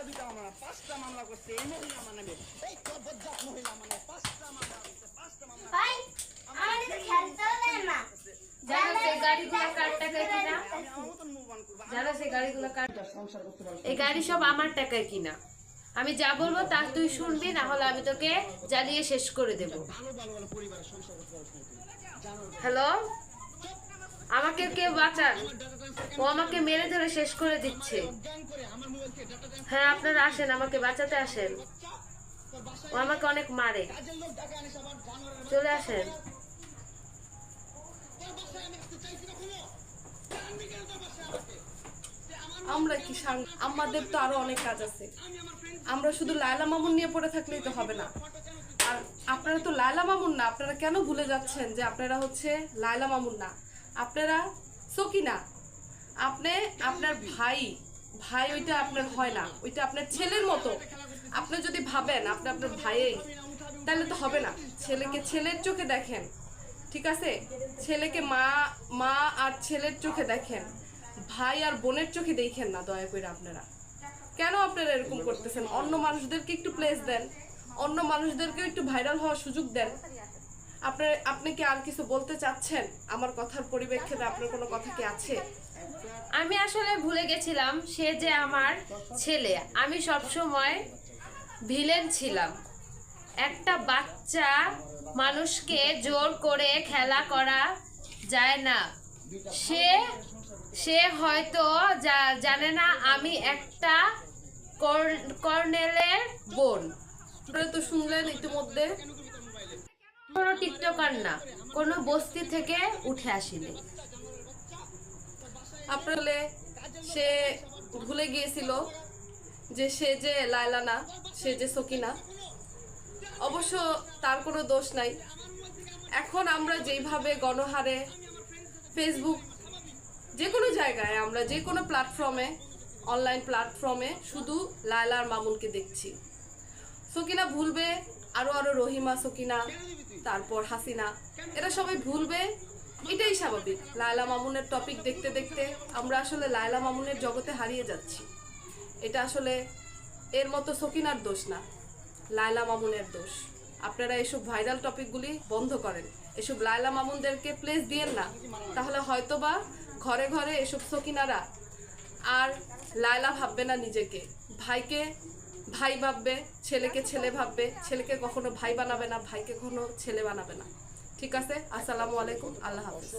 দুইটা মামলা, 5টা মামলা করছে এই মহিলা আমার নামে। এই বজ্জাত মহিলা আমার নামে 5টা মামলা করছে, 5টা মামলা। ভাই আমাদের খেলতেও দেন না। জানো সেই গাড়িগুলো কার টাকায় কিনা? আমি আমার মতন মুভ অন করব। জানো সেই গাড়িগুলো কার? সংসার করতে পারবো। এই গাড়ি সব আমার টাকায় কিনা। আমি যা বলবো তা তুই শুনবি, না হলে আমি তোকে জ্বালিয়ে শেষ করে দেব। ভালো ভালো ভালো পরিবারের সংসার করতে পারছ না তুই। জানো হ্যালো, আমাকে কেউ বাঁচান, ও আমাকে মেরে ধরে শেষ করে দিচ্ছে। ব্যান করে আমার মোবাইল থেকে ডাটা ট্রান্সফার হ্যাঁ আপনারা আসেন, আমাকে বাঁচাতে আসেন, তোর বাসায় ও আমাকে অনেক মারে। কাজের লোক টাকা আনিস আবার জানোয়ারের চলে আসেন। তোর বাসায় আমি আসতে চাইছি না কোনো। জানবি কেন তোর বাসায় আমাকে? আমরা কি আমাদের তো আরো অনেক কাজ আছে। আমরা শুধু লায়লা মামুন নিয়ে পড়ে থাকলেই তো হবে না। আর আপনারা তো লায়লা মামুন না, আপনারা কেন ভুলে যাচ্ছেন যে আপনারা হচ্ছে লায়লা মামুন না, আপনারা সকিনা। আপনি আপনার ভাই ওইটা আপনার হয় না, ওইটা আপনার ছেলের মতো। আপনি যদি ভাবেন আপনি আপনার ভাইয়েই, তাহলে তো হবে না। ছেলেকে ছেলের চোখে দেখেন, ঠিক আছে? ছেলেকে মা আর ছেলের চোখে দেখেন, ভাই আর বোনের চোখে দেখেন না দয়া করে। আপনারা কেন আপনারা এরকম করতেছেন? অন্য মানুষদেরকে একটু প্লেস দেন, অন্য মানুষদেরকে একটু ভাইরাল হওয়ার সুযোগ দেন। আপনি কি আর কিছু বলতে চাচ্ছেন? আমার কথার পরিপ্রেক্ষিতে আপনার কোনো কথা কি আছে? আমি আসলে ভুলে গেছিলাম সে যে আমার ছেলে। আমি সব সময় ভিলেন ছিলাম। একটা বাচ্চা মানুষকে জোর করে খেলা করা যায় না। সে হয়তো জানে না আমি একটা কর্নেলের বোন। আপনারা তো শুনলেন ইতিমধ্যে। কোনো টিকটকার না, কোনো বস্তি থেকে উঠে আসিনি। আপনারে সে ভুলে গিয়েছিল যে সে যে লায়লা না, সে যে সকিনা। অবশ্য তার কোনো দোষ নাই। এখন আমরা যেইভাবে গণহারে ফেসবুক, যে কোনো জায়গায়, আমরা যে কোনো প্ল্যাটফর্মে, অনলাইন প্ল্যাটফর্মে শুধু লায়লা আর মামুনকে দেখছি। সকিনা ভুলবে, আরো রহিমা, সকিনা, তারপর হাসিনা, এরা সবাই ভুলবে, এটাই স্বাভাবিক। লায়লা মামুনের টপিক দেখতে দেখতে আমরা আসলে লায়লা মামুনের জগতে হারিয়ে যাচ্ছি। এটা আসলে এর মতো সকিনার দোষ না, লায়লা মামুনের দোষ। আপনারা এসব ভাইরাল টপিকগুলি বন্ধ করেন, এসব লায়লা মামুনদেরকে প্লেস দিয়েন না, তাহলে হয়তোবা ঘরে ঘরে এসব সকিনারা আর লায়লা ভাববে না নিজেকে। ভাইকে ভাই ভাববে, ছেলেকে ছেলে ভাববে। ছেলেকে কখনো ভাই বানাবে না, ভাইকে কখনো ছেলে বানাবে না। ঠিক আছে? আসসালামু আলাইকুম, আল্লাহ হাফেজ।